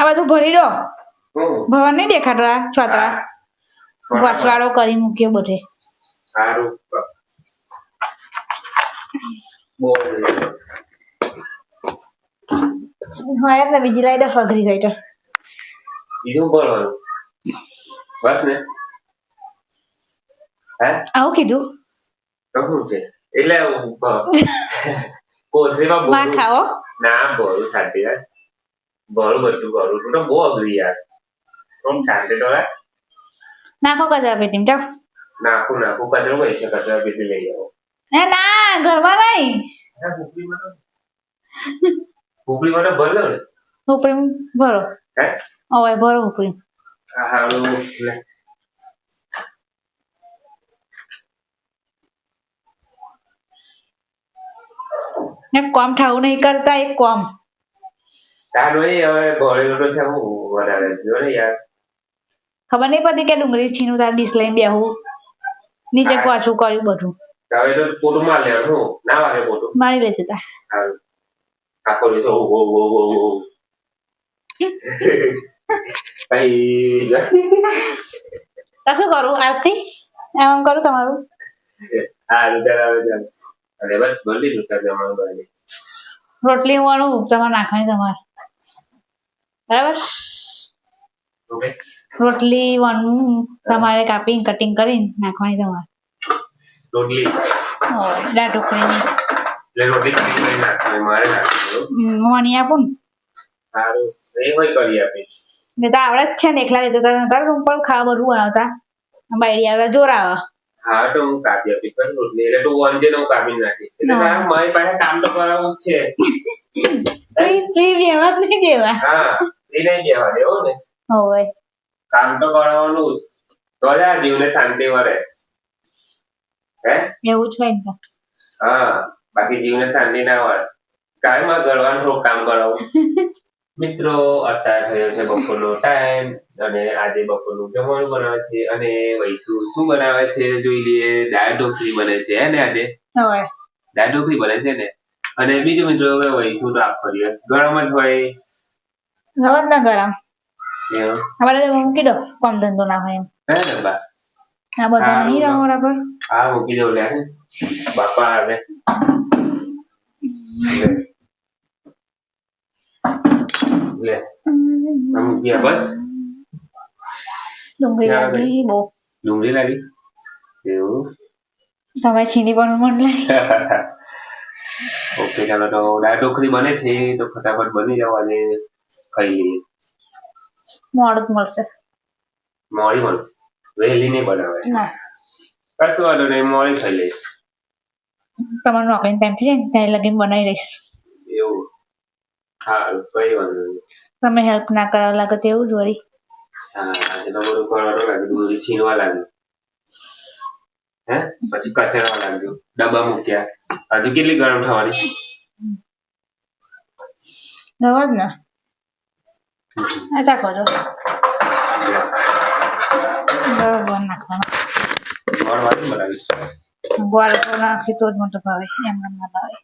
આ બાજુ ભરી દો ભવન નહીં દેખાતો આ છોતરા વચવાળો કરી મૂક્યો બધે સારું બોલ હા યાર બીજી લાઈ દે ફગરી ગઈ તો બીજું બોલવાનું બસ ને હે આવું કીધું તો શું છે એટલે કોથળીમાં માં ખાઓ ના બોલું શાંતિ યાર બોલું બધું બોલું તું તો બહુ અઘરી યાર થોડું શાંતિ તો રાખ નાખો કચરા પેટીમાં જાઓ નાખું કચરો કઈ છે કચરા પેટી લઈ આવો ના ઘરમાં નહીં ભૂપલીમાં તો ભર લો ને ઉપરી ભરો હે ઓય ભરો ઉપરી હારું લે ને કોમ ઠાવું નહીં કરતા એક કોમ તાર નહીં હવે ભરેલું તો છે હું વધારે જો ને યાર ખબર નહીં પડતી કે ડુંગળી છીનું તાર ડીશ લઈને બેહું નીચે પાછું કર્યું બધું હવે તો પોતું માર લેવાનું ના વાગે પોતું મારી લેજે તા હારું આખો દિવસ ઓ શું કરું આરતી એમ કરું તમારું હારું ચાલ અને બસ બોલી દઉં તાર જમવાનું બની રોટલી વાળું તમારે નાખવાની તમારે બરાબર ઓકે રોટલી વાળું તમારે કાપી કટિંગ કરીને નાખવાની તમારે રોટલી દાળ ઢોકળીની એટલે રોટલી કરી નાખવાની મારે નાખવાનું વણી આપું ને સારું એ હોય કરી આપીશ ને તો આવડે જ છે ને એકલા લેતા તારા રૂમ પર ખાવા બધું બનાવતા બાયડી આવતા જોર આવે હા તો હું કાપી આપીશ બસ રોટલી એટલે તું વંજે ને હું કાપી નાખીશ એટલે મારી પાસે કામ તો કરાવવું જ છે ફ્રી વ્યવહાર નહીં દેવા હા એ નહીં કહેવા દેવો ને હોય કામ તો કરાવવાનું જ તો જ આ જીવને શાંતિ મળે હે એવું જ હોય ને હા બાકી જીવને શાંતિ ના મળે કાંઈ માં ઘરવાનું થોડું કામ કરાવું મિત્રો અત્યારે થયો છે બપોરનો ટાઈમ અને આજે બપોરનું જમવાનું બનાવે છે અને વૈસુ શું બનાવે છે જોઈ લઈએ દાળ ઢોકળી બને છે હે ને આજે હોય દાળ ઢોકળી બને છે ને અને બીજું મિત્રો કે વૈસુ તો આખો દિવસ ગરમ જ હોય રવા ના ગરમ એમ. અમારે મૂકી દો કામ ધંધો ના હોય એમ હે ને બા આ બધા નહીં રહો બરાબર હા મૂકી દઉં લે બાપા આવે લે આ મૂક્યા બસ ડુંગળી લાગી બહુ ડુંગળી લાગી એવું તમે છીની પણ મન લાગી ઓકે ચાલો તો દાળ ઢોકળી બને છે તો ફટાફટ બની જાવ આજે ખાઈ લઈએ મોડું જ મળશે મોડી મળશે વહેલી નહીં બનાવે ના કશું વાંધો નહીં મોડી ખાઈ લઈશ તમારું નોકરી ટાઈમ થઈ જાય ને ત્યાં લગીને બનાવી રહીશ એવું હા કઈ વાંધો નહીં તમે હેલ્પ ના કરવા લાગે તો એવું જ વળી હા આજે તો બધું કરવાનું લાગ્યું દૂધી છીનવા લાગ્યું હે પછી કચરવા લાગ્યું ડબ્બા મૂક્યા હજુ કેટલી ગરમ થવાની રવા જ ને આ ચાખો છો બરોબર નાખવાનો ગોળ વાળી બનાવીશ ગોળ તો નાખી તો જ મને ભાવે એમને ના ભાવે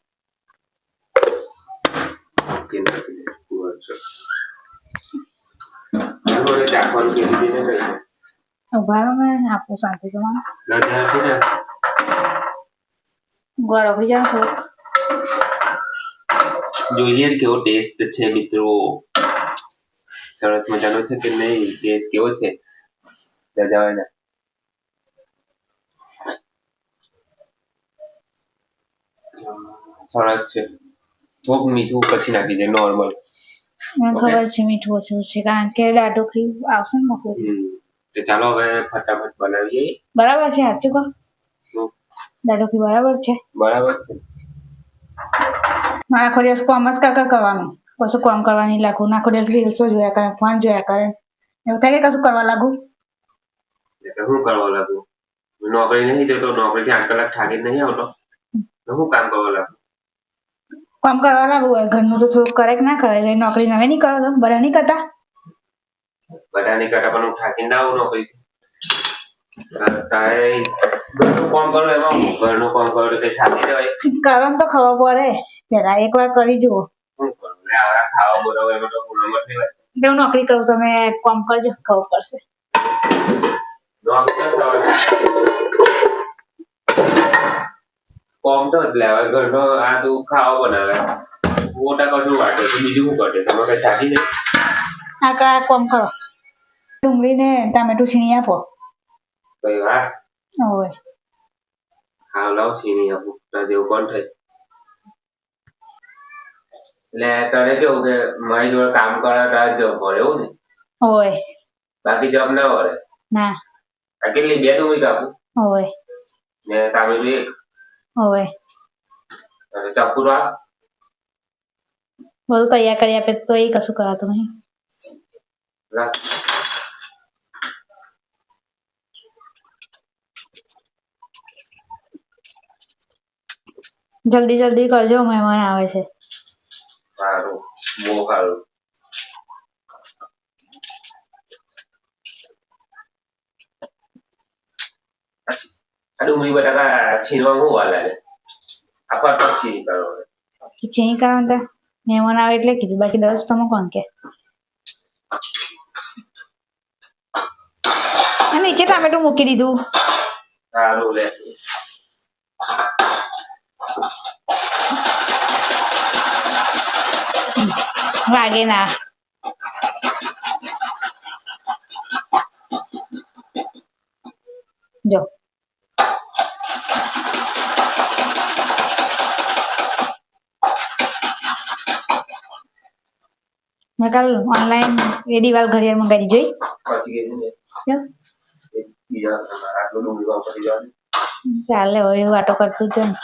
ઓકે નાખી દે ગોળ ચો મને ચાખવાનું કીધું ને કઈ ઉભા રહો ને આપું શાંતિ તમારે ના ધ્યાનથી ના ગોળ ઓગળી જાવ થોડુંક જોઈએ કેવો ટેસ્ટ છે મિત્રો સરસ મજાનો છે કે નહીં ટેસ્ટ કેવો છે જજાવાના સરસ છે થોડુંક મીઠું પછી નાખી દે નોર્મલ મને ખબર છે મીઠું ઓછું છે કારણ કે દાળ ઢોકળી આવશે ને મોકલું તો ચાલો હવે ફટાફટ બનાવીએ બરાબર છે સાચું કહો દાળ ઢોકળી બરાબર છે બરાબર છે આખો દિવસ કોમ જ કાકા કરવાનું કશું કામ કરવાની લાગુ આખો દિવસ રીલ્સો જોયા કરે ફોન જોયા કરે એવું થાય કે કશું કરવા લાગુ એટલે શું કરવા લાગુ નોકરી નહીં જતો નોકરીથી 8 કલાક થાકી નહીં આવતો તો શું કામ કરવા લાગુ કામ કરવા લાગુ હોય ઘરનું તો થોડુંક કરે કે ના કરે નોકરી નવે નહીં કરો તો બધા નહીં કરતા બધાની કરતા પણ હું થાકીને ના આવું નોકરી તારે ઘરનું કામ કરો એમાં ઘરનું કામ કરો તો કઈ થાકી જવાય કરવાનું તો ખબર પડે પેલા એક વાર કરી જુઓ શું કરું આવા ખાવા બોલાવો એમાં તો પૂર્ણ નથી એટલે હું નોકરી કરું તમે કામ કરજો ખબર પડશે. નોકરી સવાલ કોમ તો જ લેવાય ઘરનો આ તું ખાવા બનાવે મોટા કશું વાટે છે બીજું શું કરે તમે કઈ થાકી નહીં આ કામ કરો ડુંગળી ને ટામેટું છીણી આપો. કઈ વાત ઓય હા લાવ છીણી આપું તાર જેવું કોણ થાય એટલે તને કેવું કે મારી જોડે કામ કરે તાર જોબ મળે એવું ને ઓય બાકી જોબ ના મળે ના આ કેટલી 2 ડુંગળી કાપું ઓય ને ટામેટું 1 ઓય અને ચપુરો આ બધું તૈયાર કરી આપે તો એ કશું કરાતું નહીં. લા જલ્દી જલ્દી કરજો મહેમાન આવે છે. સારું બહુ સારું આ ડુંગળી બટાકા છીણવામાં શું વાર લાગે આ ફટાફટ છીણી કરવાનું છીણી કારણ મહેમાન આવે એટલે કીધું બાકી દસ તમે કોણ કે નીચે ટામેટું મૂકી દીધું. સારું લે વાગે ના જો મેં કાલ ઓનલાઈન એ દિવાલ ઘડિયાળ મંગાવી જોઈ પછી કે છે કેમ? બીજા આટલું ડુંગળી વાપરી જવાનું ચાલે હવે એવું વાતો કરતું જ ને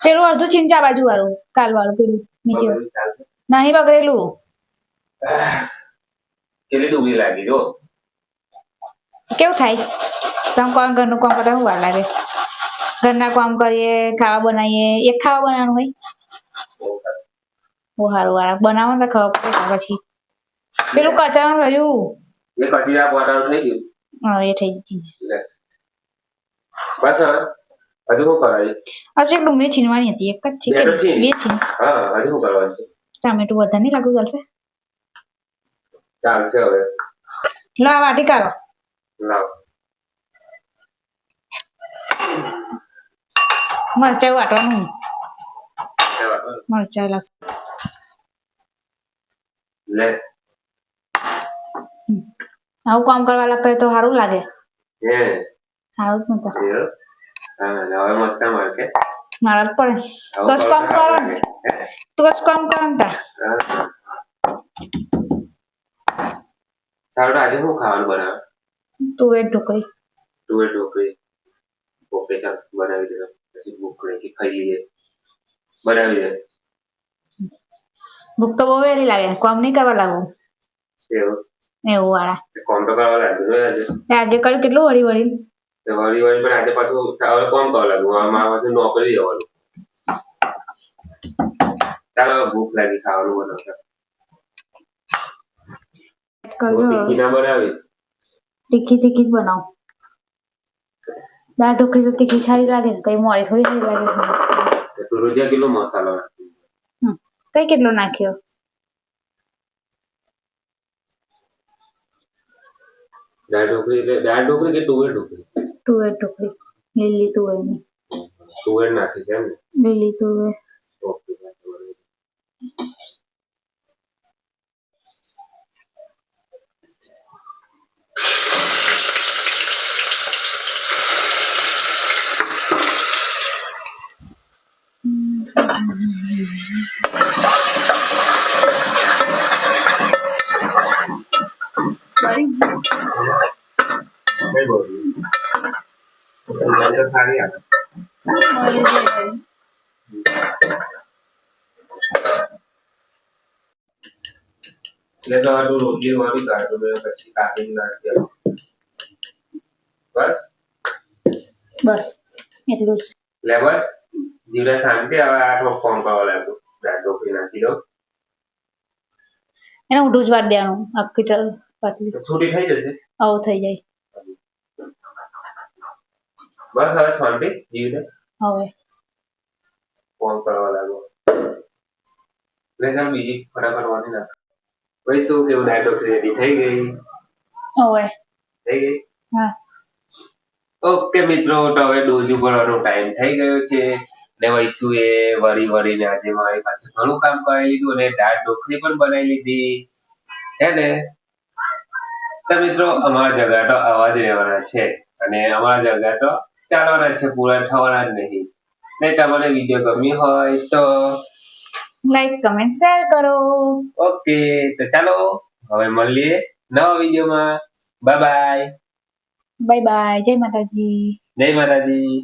પેલું અડધું છીંચા બાજુ વાળું કાલ વાળું પેલું નીચે નહીં બગડેલું કેટલી ડુંગળી લાગી જો કેવું થાય તમે કોણ ઘરનું કામ કરતા શું વાર લાગે ઘરના કામ કરીએ ખાવા બનાવીએ એક ખાવા બનાવવાનું હોય બહુ સારું વાર બનાવો ને ખબર પડે પછી પેલું કચરામાં રહ્યું એ કચરા પોતાનું થઈ ગયું હા એ થઈ ગયું બસ હજુ શું કરાવીશ હજુ એક ડુંગળી છીનવાની હતી એક જ છે બે છીન હા હજુ શું કરવાનું છે ટામેટું વધારે નહીં લાગુ ચાલશે ચાલશે હવે લો આ વાટી કાઢો લાવ મરચાં વાટવાનું મરચાં લાગશે લે આવું કામ કરવા લાગતા હોય તો સારું લાગે હે સારું જ નતો હા હવે મસ્કા માર કે મારા જ પડે તો જ કામ કરો ને તો જ કામ કરો ને તા સારું આજે શું ખાવાનું બનાવે તુવેર ઢોકળી તુવેર ઢોકળી ઓકે ચાલ બનાવી દે પછી ભૂખ લાગી ખાઈ લઈએ બનાવી દે ભૂખ તો બહુ વહેલી લાગે કામ નહીં કરવા લાગુ એવું એવું વાળા કોમ તો કરવા લાગ્યું ને આજે આજે કર્યું કેટલું વળી વળી વળી વળી પણ આજે પાછું હવે કોમ કરવા લાગ્યું આમાં પાછું નોકરી જવાનું ચાલો ભૂખ લાગી ખાવાનું બનાવતા તીખી ના બનાવીશ તીખી તીખી જ બનાવ દાળ ઢોકળી તો તીખી સારી લાગે ને કઈ મોડી થોડી સારી લાગે તું રોજિયા કેટલો મસાલો કઈ કેટલો નાખ્યો દાળ ઢોકળી કે તુવેર ઢોકળી તુવેર ઢોકળી લીલી તુવેર ની તુવેર નાખી છે એમ ને લીલી તુવેર ઓકે કઈ બોલ સારી આવે એટલે તો આટલું રોટલી વાળી કાઢો પછી કાપી નાખી બસ બસ એટલું જ એટલે બસ જીવડા શાંતિ હવે આટલો ફોન કરવા લાગ્યો દાળ ઢોકળી નાખી દો એને ઊંધું જ વાર દેવાનું આખી પાટલી છૂટી થઈ જશે આવું થઈ જાય બસ હવે શાંતિ જીવને હવે ફોન કરવા લાગ્યો ચાલ બીજી ફટાફટ વાંચી નાખ. ભાઈ શું કેવું દાળ ઢોકળી રેડી થઈ ગઈ? ઓય થઈ ગઈ? હા ઓકે મિત્રો, તો હવે ડોજુ ભરવાનો ટાઈમ થઈ ગયો છે ને વૈશુએ વળીને આજે મારી પાસે ઘણું કામ કરાવી લીધું અને દાળ ઢોકળી પણ બનાવી લીધી હે ને. તો મિત્રો અમારા જગા તો આવા જ રહેવાના છે અને અમારા જગા તો ચાલવાના જ છે, પૂરા થવાના જ નહીં. ને તમને વિડીયો ગમ્યો હોય તો લાઈક કમેન્ટ શેર કરો. ઓકે, તો ચાલો હવે મળીએ નવા વિડીયોમાં. Bye bye. Bye bye. જય માતાજી. જય માતાજી.